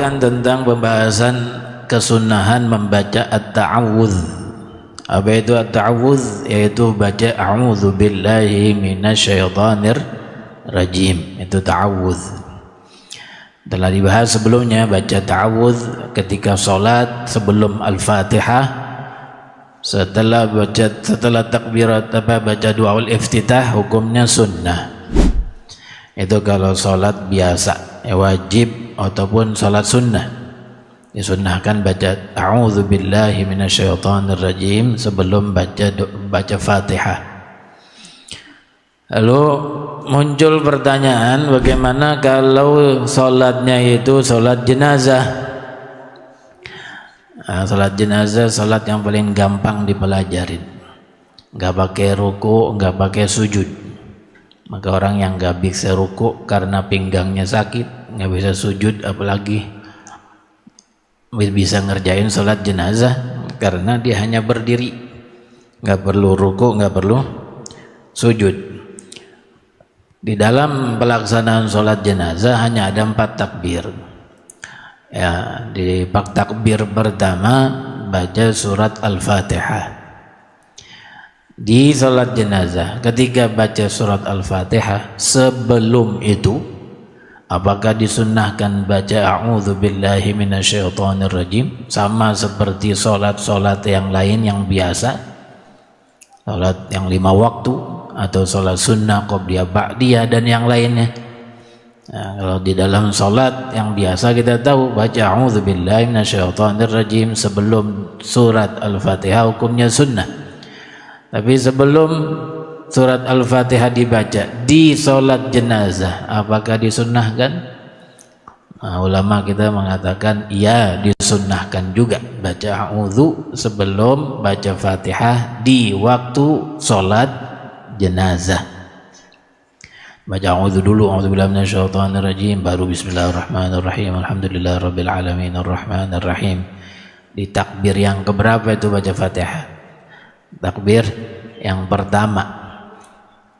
menerangkan tentang pembahasan kesunahan membaca at-ta'awudz. Apa itu at-ta'awudz? Yaitu baca a'udzu billahi minasyaitonir rajim. Itu ta'awudz. Telah dibahas sebelumnya baca ta'awudz ketika sholat sebelum al-Fatihah, setelah takbirat baca doaul iftitah, hukumnya sunnah. Itu kalau sholat biasa, wajib ataupun sholat sunnah, disunnahkan baca a'udzu billahi minasyaitonir rajim sebelum baca Fatihah. Lalu muncul pertanyaan, bagaimana kalau sholatnya itu sholat jenazah? Sholat jenazah sholat yang paling gampang dipelajarin, nggak pakai ruku, nggak pakai sujud. Maka orang yang nggak bisa ruku karena pinggangnya sakit, nggak bisa sujud, apalagi bisa ngerjain sholat jenazah karena dia hanya berdiri, nggak perlu ruku, nggak perlu sujud. Di dalam pelaksanaan sholat jenazah hanya ada 4 takbir. Ya, di takbir pertama baca surat Al-Fatihah. Di sholat jenazah ketika baca surat Al-Fatihah, sebelum itu apakah disunnahkan baca a'udzu billahi minasyaitonir rajim sama seperti sholat yang lain yang biasa, sholat yang 5 waktu atau sholat sunnah, qobliyah, ba'diyah dan yang lainnya. Nah, kalau di dalam sholat yang biasa kita tahu baca a'udzu billahi minasyaitonir rajim sebelum surat Al-Fatihah, hukumnya sunnah. Tapi sebelum surat Al-Fatihah dibaca di sholat jenazah, apakah disunnahkan? Nah, ulama kita mengatakan ya, disunnahkan juga baca a'udzu sebelum baca Fatihah di waktu sholat jenazah. Baca a'udzu dulu, a'udzu billahi minasyaitonir rajim, baru bismillahirrahmanirrahim, alhamdulillahirabbil alamin arrahmanir rahim. Di takbir yang keberapa itu baca Fatihah? Takbir yang pertama.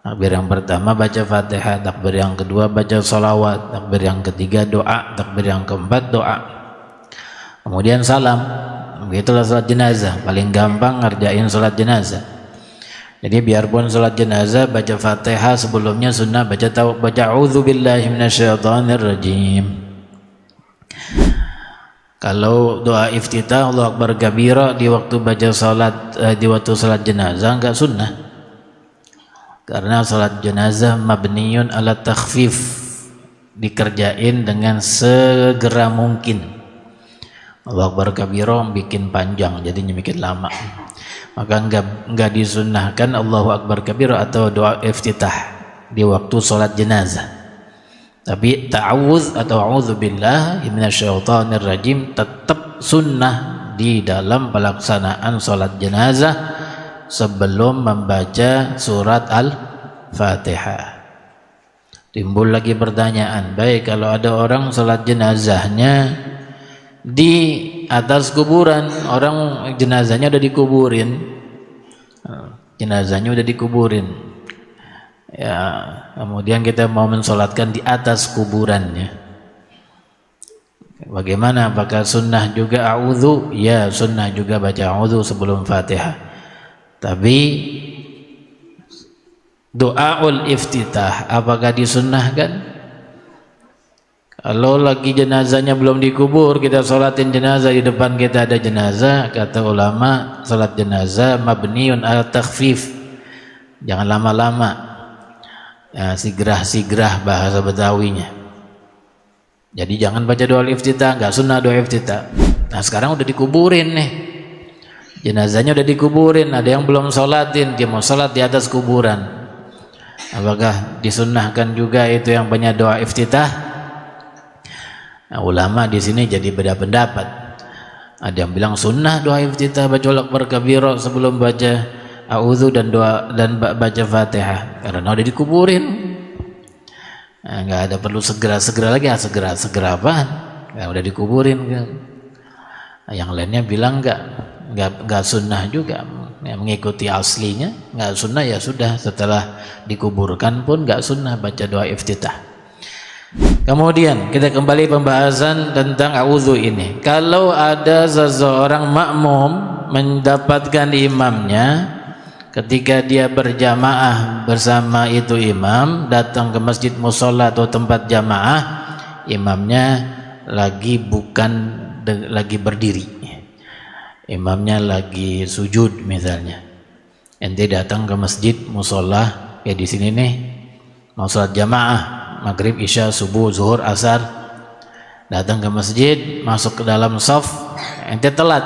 Takbir yang pertama baca Fatihah, takbir yang kedua baca sholawat, takbir yang ketiga doa, takbir yang keempat doa, kemudian salam. Begitulah sholat jenazah, paling gampang ngerjain sholat jenazah. Jadi biarpun sholat jenazah baca Fatihah, sebelumnya sunnah baca a'udzu billahi minasyaitonir rajim. Kalau doa iftitah Allahu akbar kabira di waktu baca sholat jenazah enggak sunnah, karena sholat jenazah mabniyun ala takhfif, dikerjain dengan segera mungkin. Allahu akbar kabira bikin panjang, jadinya bikin lama. Maka enggak disunnahkan Allahu akbar kabira atau doa iftitah di waktu sholat jenazah. Tapi ta'awudz atau a'udzu billahi minasyaitonir rajim tetap sunnah di dalam pelaksanaan sholat jenazah sebelum membaca surat Al-Fatihah. Timbul lagi pertanyaan, baik kalau ada orang sholat jenazahnya di atas kuburan, orang jenazahnya udah dikuburin, ya, kemudian kita mau mensolatkan di atas kuburannya, bagaimana? Apakah sunnah juga a'udzu? Ya, sunnah juga baca a'udzu sebelum Fatihah. Tapi doaul iftitah apakah disunnahkan? Kalau lagi jenazahnya belum dikubur, kita sholatin jenazah, di depan kita ada jenazah, kata ulama sholat jenazah mabniun al takhfif, jangan lama-lama, ya, sigrah bahasa Betawinya. Jadi jangan baca doa iftitah, nggak sunnah doa iftitah. Nah sekarang udah dikuburin nih, jenazahnya udah dikuburin, ada yang belum sholatin, dia mau sholat di atas kuburan, apakah disunnahkan juga itu yang punya doa iftitah? Nah, ulama di sini jadi beda pendapat. Ada yang bilang sunnah doa iftitah baca Allahu akbar kabira sebelum baca a'udzu dan baca Fatihah karena udah dikuburin. Nah, nggak ada perlu segera lagi, segera apaan? Nah, udah dikuburin. Nah, yang lainnya bilang nggak sunnah juga, ya, mengikuti aslinya nggak sunnah, ya sudah setelah dikuburkan pun nggak sunnah baca doa iftitah. Kemudian kita kembali pembahasan tentang a'udzu ini. Kalau ada seseorang makmum mendapatkan imamnya ketika dia berjamaah bersama itu imam, datang ke masjid musholla atau tempat jamaah, imamnya bukan lagi berdiri, imamnya lagi sujud misalnya. Ente datang ke masjid musholla, ya di sini nih mau sholat jamaah maghrib, isya, subuh, zuhur, asar, datang ke masjid, masuk ke dalam shaf, ente telat,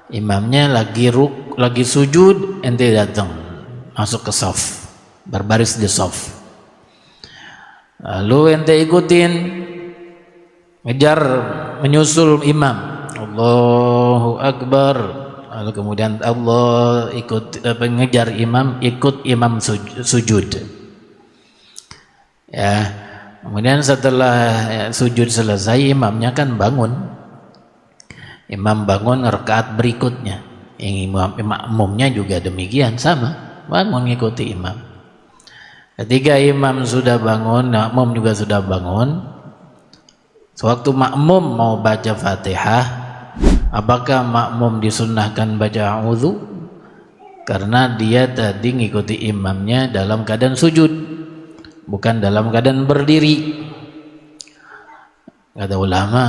imamnya lagi sujud, ente datang masuk ke shaf, berbaris di shaf, lalu ente ikutin, ngejar, menyusul imam, Allahu Akbar, lalu kemudian Allah ngejar imam, ikut imam sujud. Ya, kemudian setelah sujud selesai, imamnya kan bangun. Imam bangun rakaat berikutnya. Makmumnya juga demikian, sama, bangun ngikuti imam. Ketika imam sudah bangun, makmum juga sudah bangun. Sewaktu makmum mau baca Fatihah, apakah makmum disunnahkan baca a'udzu? Karena dia tadi ngikuti imamnya dalam keadaan sujud, bukan dalam keadaan berdiri. Kata ulama,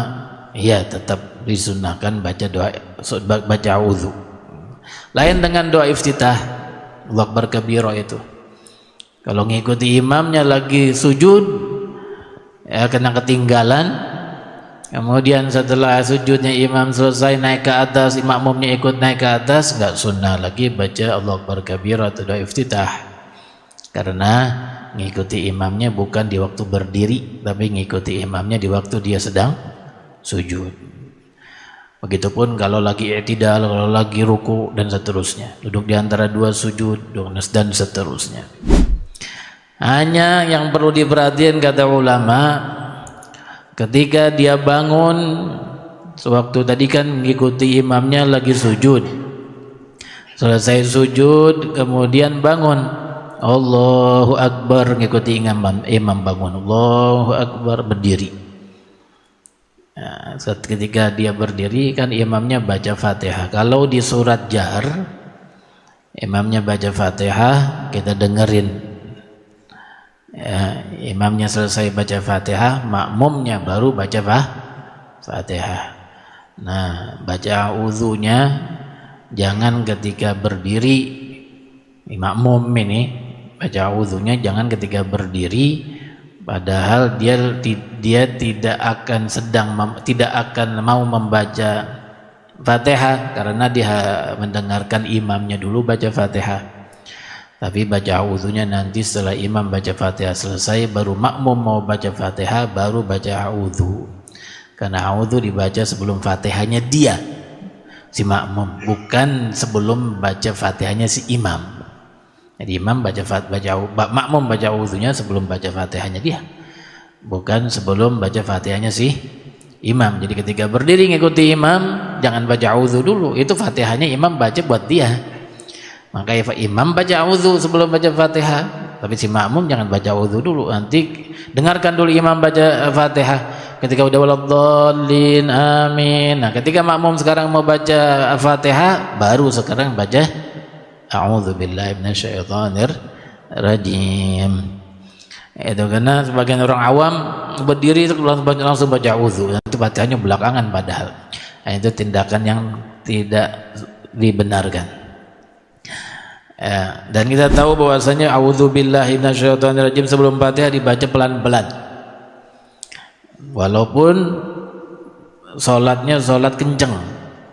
iya tetap disunnahkan baca a'udzu. Lain dengan doa iftitah, Allahu Akbar kabira itu. Kalau ngikuti imamnya lagi sujud, ya kena ketinggalan. Kemudian setelah sujudnya imam selesai naik ke atas, makmumnya ikut naik ke atas, enggak sunnah lagi baca Allahu Akbar kabira atau doa iftitah. Karena ngikuti imamnya bukan di waktu berdiri, tapi ngikuti imamnya di waktu dia sedang sujud. Begitupun kalau lagi i'tidal, kalau lagi ruku dan seterusnya, duduk di antara dua sujud dan seterusnya. Hanya yang perlu diperhatikan kata ulama, ketika dia bangun, sewaktu tadi kan mengikuti imamnya lagi sujud, selesai sujud kemudian bangun, Allahu Akbar, ngikuti imam bangun, Allahu Akbar, berdiri. Nah, ketika dia berdiri kan imamnya baca Fatihah. Kalau di surat Jahar imamnya baca Fatihah, kita dengerin. Ya, imamnya selesai baca Fatihah, makmumnya baru baca Fatihah. Nah, baca a'udzunya jangan ketika berdiri, makmum ini baca a'udzunya jangan ketika berdiri, padahal dia tidak akan mau membaca Fatihah karena dia mendengarkan imamnya dulu baca Fatihah. Tapi baca a'udzunya nanti setelah imam baca Fatihah selesai, baru makmum mau baca Fatihah, baru baca a'udzu. Karena a'udzu dibaca sebelum Fatihahnya dia, si makmum, bukan sebelum baca Fatihahnya si imam. Jadi imam makmum baca a'udzunya sebelum baca Fatihahnya dia, bukan sebelum baca Fatihahnya si imam. Jadi ketika berdiri ngikuti imam, jangan baca a'udzu dulu, itu Fatihahnya imam baca buat dia. Maka imam baca a'udzu sebelum baca Fatihah, tapi si makmum jangan baca a'udzu dulu. Nanti dengarkan dulu imam baca Fatihah. Ketika udah waladhdallin amin. Nah, ketika makmum sekarang mau baca Fatihah, baru sekarang baca a'udzubillahi minasyaitonir rajim. Itu karena sebagian orang awam berdiri langsung baca a'udzu. Itu bacanya belakangan padahal. Nah, itu tindakan yang tidak dibenarkan. Ya, dan kita tahu bahwasanya a'udzubillahi minasyaitonirrajim sebelum Fatihah dibaca pelan-pelan. Walaupun sholatnya sholat kenceng,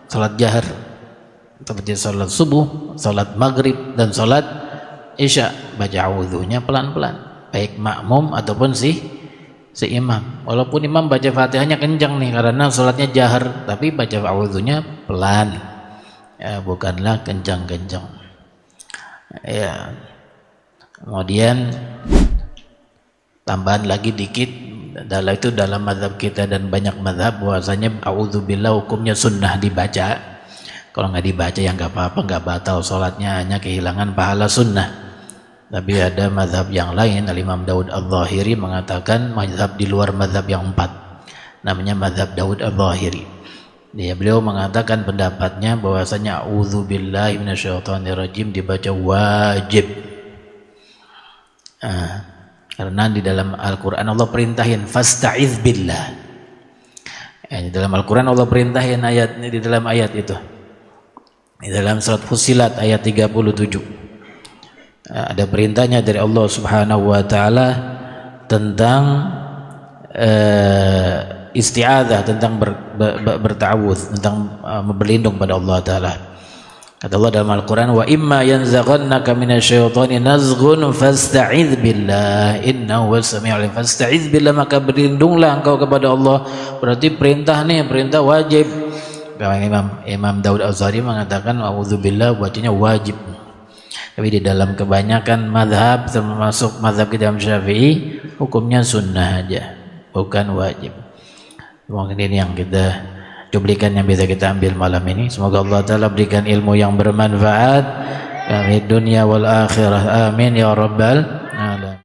sholat jahar, seperti sholat subuh, sholat maghrib, dan sholat isya, baca a'udzunya pelan-pelan, baik makmum ataupun si imam. Walaupun imam baca Fatihahnya kenceng nih karena sholatnya jahar, tapi baca a'udzunya pelan, ya, bukanlah kencang-kencang. Ya, kemudian tambahan lagi dikit, dalam mazhab kita dan banyak mazhab bahwasanya a'udzubillah hukumnya sunnah dibaca. Kalau nggak dibaca ya nggak apa-apa, nggak batal sholatnya, hanya kehilangan pahala sunnah. Tapi ada mazhab yang lain, Al-Imam Daud Al-Zahiri mengatakan mazhab di luar mazhab yang 4, namanya mazhab Daud Al-Zahiri. Beliau mengatakan pendapatnya bahwasanya a'udzubillahi minasyaitonirrajim dibaca wajib. Karena di dalam Al-Quran Allah perintahin fasta'iz billah. Di dalam Al-Quran Allah perintahin di dalam ayat itu. Di dalam surat Fussilat ayat 37. Ada perintahnya dari Allah Subhanahu wa taala tentang isti'adzah, tentang berta'awudz, tentang berlindung pada Allah taala. Kata Allah dalam Al-Quran, wa imma yanzaghannaka minasyaitani nazghun fasta'idz billah innahu was-sami'ul alim. Fasta'idz billah, maka berlindunglah engkau kepada Allah. Berarti perintah nih, perintah wajib. Imam Daud Al-Zahiri mengatakan a'udzubillah bacanya wajib. Tapi di dalam kebanyakan mazhab, termasuk mazhab kita Syafi'i, hukumnya sunnah aja, bukan wajib. Mungkin ini yang kita cuplikan yang bisa kita ambil malam ini. Semoga Allah Ta'ala berikan ilmu yang bermanfaat di dunia wal akhirah. Amin ya rabbal alamin.